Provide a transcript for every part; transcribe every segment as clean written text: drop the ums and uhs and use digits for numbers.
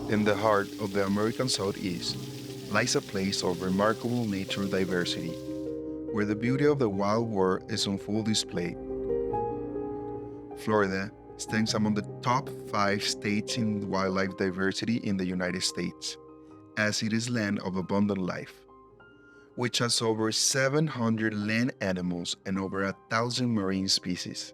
In the heart of the American Southeast lies a place of remarkable natural diversity, where the beauty of the wild world is on full display. Florida stands among the top 5 states in wildlife diversity in the United States, as it is land of abundant life, which has over 700 land animals and over 1,000 marine species.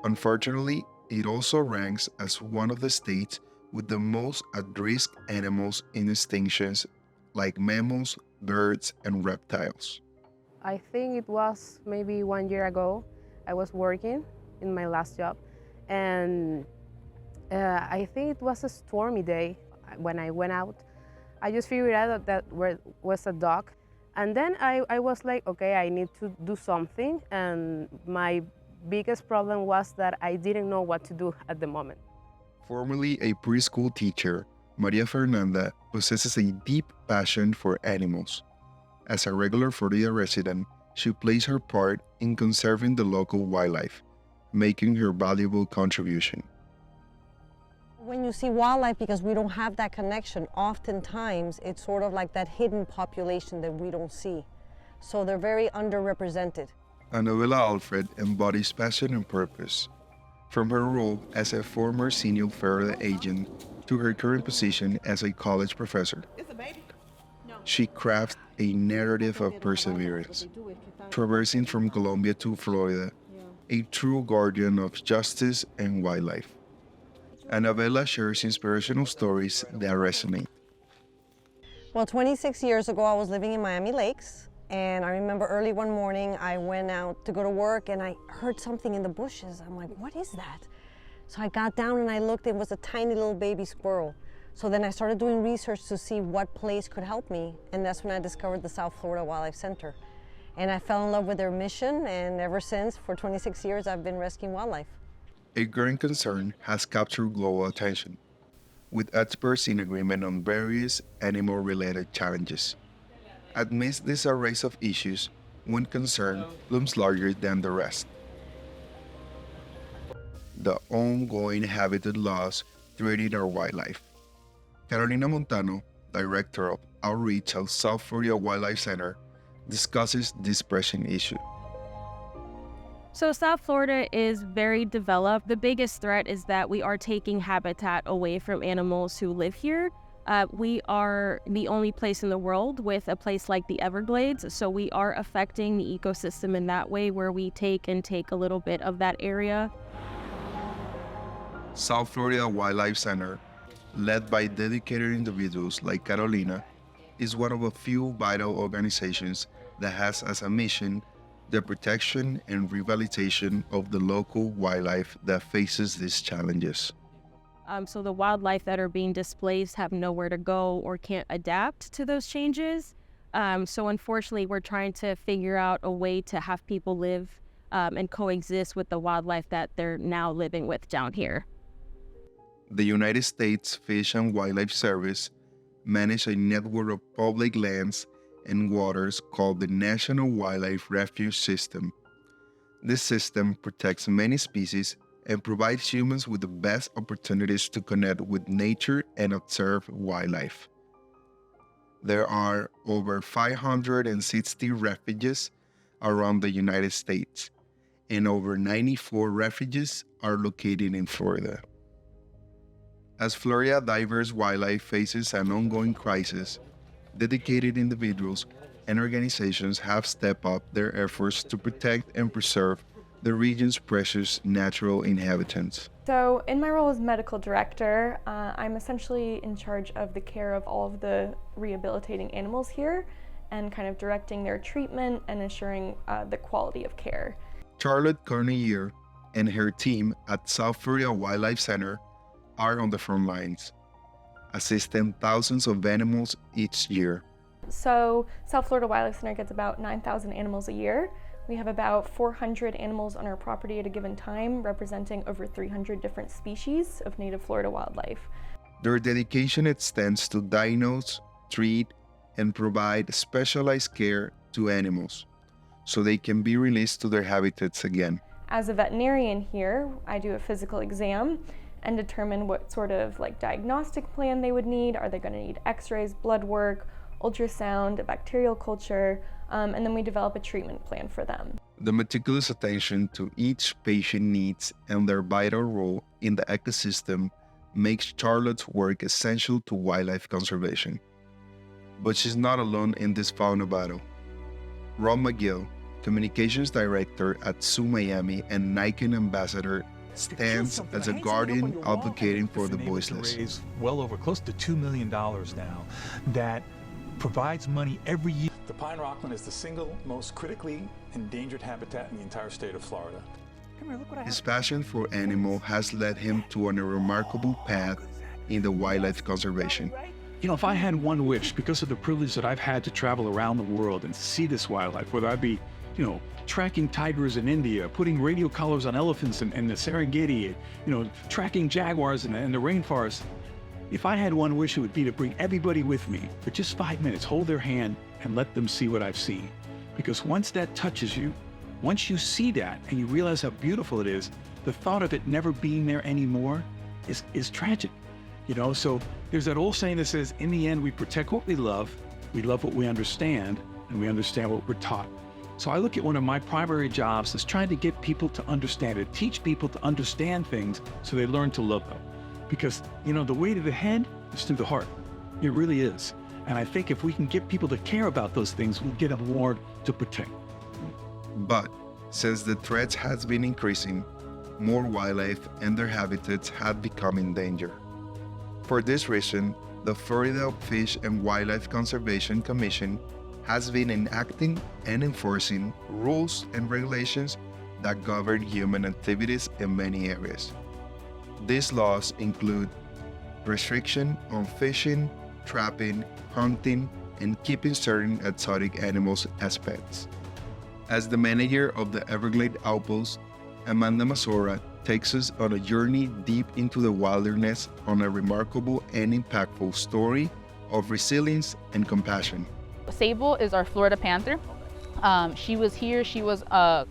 Unfortunately, it also ranks as one of the states with the most at-risk animals in extinctions like mammals, birds, and reptiles. I think it was maybe 1 year ago. I was working in my last job, and I think it was a stormy day. When I went out, I just figured out that was a dog. And then I was like, okay, I need to do something. And my biggest problem was that I didn't know what to do at the moment. Formerly a preschool teacher, Maria Fernanda possesses a deep passion for animals. As a regular Florida resident, she plays her part in conserving the local wildlife, making her valuable contribution. When you see wildlife, because we don't have that connection, oftentimes it's sort of like that hidden population that we don't see. So they're very underrepresented. Annabella Alfred embodies passion and purpose. From her role as a former senior Florida agent to her current position as a college professor, she crafts a narrative of perseverance, traversing from Colombia to Florida, a true guardian of justice and wildlife. Annabella shares inspirational stories that resonate. Well, 26 years ago, I was living in Miami Lakes, and I remember early one morning, I went out to go to work, and I heard something in the bushes. I'm like, what is that? So I got down and I looked, it was a tiny little baby squirrel. So then I started doing research to see what place could help me, and that's when I discovered the South Florida Wildlife Center. And I fell in love with their mission, and ever since, for 26 years, I've been rescuing wildlife. A growing concern has captured global attention, with experts in agreement on various animal-related challenges. Amidst this array of issues, one concern looms larger than the rest: the ongoing habitat loss threatening our wildlife. Carolina Montano, Director of Outreach at South Florida Wildlife Center, discusses this pressing issue. So South Florida is very developed. The biggest threat is that we are taking habitat away from animals who live here. We are the only place in the world with a place like the Everglades, so we are affecting the ecosystem in that way, where we take a little bit of that area. South Florida Wildlife Center, led by dedicated individuals like Carolina, is one of a few vital organizations that has as a mission the protection and rehabilitation of the local wildlife that faces these challenges. So the wildlife that are being displaced have nowhere to go or can't adapt to those changes. So unfortunately, we're trying to figure out a way to have people live and coexist with the wildlife that they're now living with down here. The United States Fish and Wildlife Service manages a network of public lands and waters called the National Wildlife Refuge System. This system protects many species and provides humans with the best opportunities to connect with nature and observe wildlife. There are over 560 refuges around the United States, and over 94 refuges are located in Florida. As Florida diverse wildlife faces an ongoing crisis, dedicated individuals and organizations have stepped up their efforts to protect and preserve the region's precious natural inhabitants. So in my role as medical director, I'm essentially in charge of the care of all of the rehabilitating animals here and kind of directing their treatment and ensuring the quality of care. Charlotte Corneyer and her team at South Florida Wildlife Center are on the front lines, assisting thousands of animals each year. So South Florida Wildlife Center gets about 9,000 animals a year. We have about 400 animals on our property at a given time, representing over 300 different species of native Florida wildlife. Their dedication extends to diagnose, treat, and provide specialized care to animals so they can be released to their habitats again. As a veterinarian here, I do a physical exam, and determine what sort of like diagnostic plan they would need. Are they going to need x-rays, blood work, ultrasound, a bacterial culture, and then we develop a treatment plan for them. The meticulous attention to each patient needs and their vital role in the ecosystem makes Charlotte's work essential to wildlife conservation. But she's not alone in this fauna battle. Ron McGill, Communications Director at Zoo Miami and Nikon Ambassador, stands as a guardian advocating for the voiceless. Raise well over close to $2 million now that provides money every year. The pine rockland is the single most critically endangered habitat in the entire state of Florida. Come here, look what I His have. passion for animal has led him to on a remarkable path in the wildlife conservation. You know, if I had one wish, because of the privilege that I've had to travel around the world and see this wildlife, whether I be, tracking tigers in India, putting radio collars on elephants in the Serengeti, tracking jaguars in the rainforest. If I had one wish, it would be to bring everybody with me for just 5 minutes, hold their hand and let them see what I've seen. Because once that touches you, once you see that and you realize how beautiful it is, the thought of it never being there anymore is tragic. So there's that old saying that says, in the end, we protect what we love what we understand, and we understand what we're taught. So I look at one of my primary jobs as trying to get people to understand it, teach people to understand things so they learn to love them. Because, the way to the head is through the heart. It really is. And I think if we can get people to care about those things, we'll get them more to protect. But since the threat has been increasing, more wildlife and their habitats have become in danger. For this reason, the Florida Fish and Wildlife Conservation Commission has been enacting and enforcing rules and regulations that govern human activities in many areas. These laws include restriction on fishing, trapping, hunting, and keeping certain exotic animals as pets. As the manager of the Everglade Outpost, Amanda Masora takes us on a journey deep into the wilderness on a remarkable and impactful story of resilience and compassion. Sable is our Florida panther. She was here, she was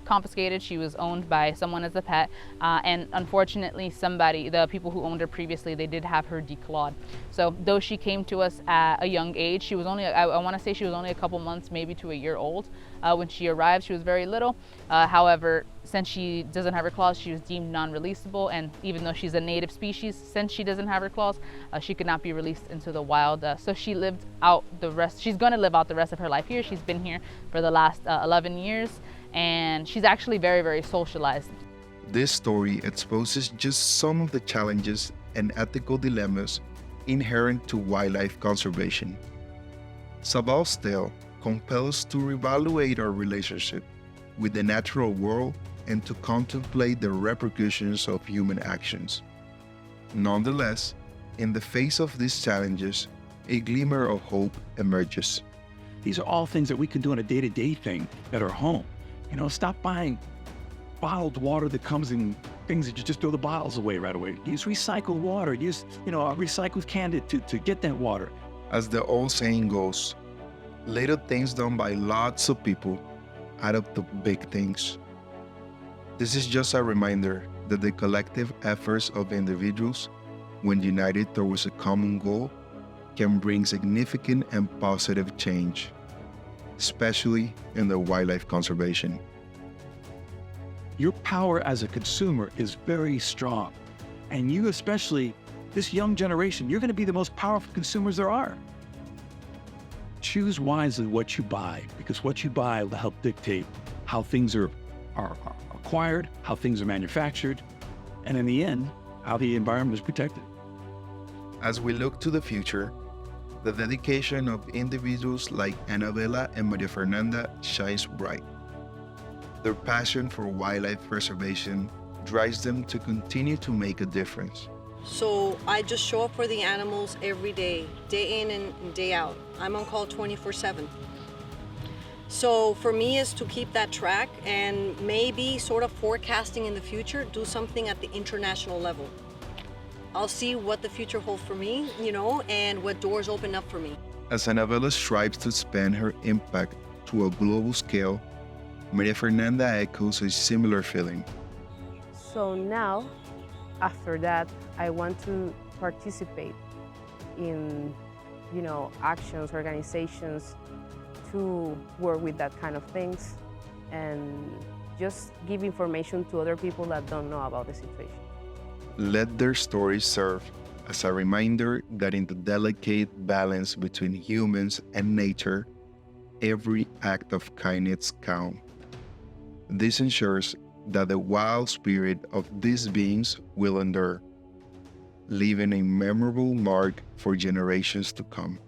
confiscated, she was owned by someone as a pet, and unfortunately the people who owned her previously, they did have her declawed. So though she came to us at a young age, she was only, I want to say she was only a couple months, maybe to a year old. When she arrived, she was very little. However, since she doesn't have her claws, she was deemed non-releasable, and even though she's a native species, since she doesn't have her claws, she could not be released into the wild. So she lived out she's going to live out the rest of her life here. She's been here for the last 11 years, and she's actually very, very socialized. This story exposes just some of the challenges and ethical dilemmas inherent to wildlife conservation. Sabal's tale compels us to reevaluate our relationship with the natural world and to contemplate the repercussions of human actions. Nonetheless, in the face of these challenges, a glimmer of hope emerges. These are all things that we can do on a day-to-day thing at our home. Stop buying bottled water that comes in things that you just throw the bottles away right away. Use recycled water. Use, a recycled can to get that water. As the old saying goes, little things done by lots of people add up to big things. This is just a reminder that the collective efforts of individuals, when united towards a common goal, can bring significant and positive change, especially in the wildlife conservation. Your power as a consumer is very strong. And you especially, this young generation, you're going to be the most powerful consumers there are. Choose wisely what you buy, because what you buy will help dictate how things are acquired, how things are manufactured, and in the end, how the environment is protected. As we look to the future, the dedication of individuals like Annabella and Maria Fernanda shines bright. Their passion for wildlife preservation drives them to continue to make a difference. So I just show up for the animals every day in and day out. I'm on call 24/7. So for me is to keep that track and maybe sort of forecasting in the future, do something at the international level. I'll see what the future holds for me, and what doors open up for me. As Annabella strives to expand her impact to a global scale, Maria Fernanda echoes a similar feeling. So now after that, I want to participate in, actions, organizations to work with that kind of things and just give information to other people that don't know about the situation. Let their stories serve as a reminder that in the delicate balance between humans and nature, every act of kindness counts. This ensures that the wild spirit of these beings will endure, leaving a memorable mark for generations to come.